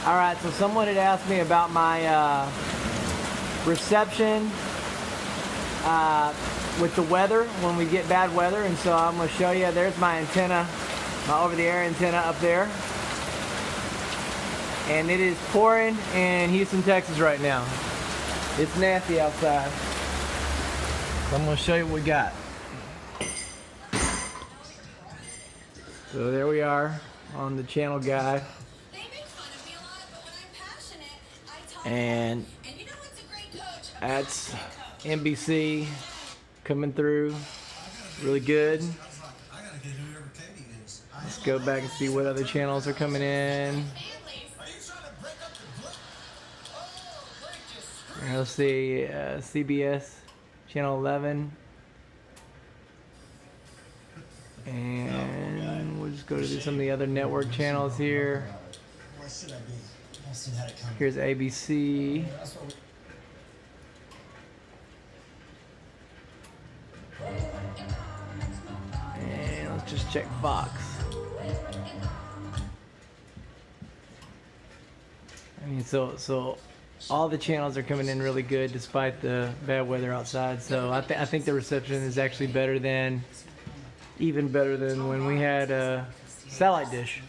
Alright, so someone had asked me about my reception with the weather when we get bad weather, and so I'm going to show you. There's my antenna, my over-the-air antenna up there. And it is pouring in Houston, Texas right now. It's nasty outside. So I'm going to show you what we got. So there we are on the channel guide. And that's NBC coming through really good. Let's go back and see what other channels are coming in. Let's see, CBS channel 11, and we'll just go to some of the other network channels here. Here's ABC. And let's just check Fox. I mean, so all the channels are coming in really good despite the bad weather outside. So I think the reception is actually even better than when we had a satellite dish.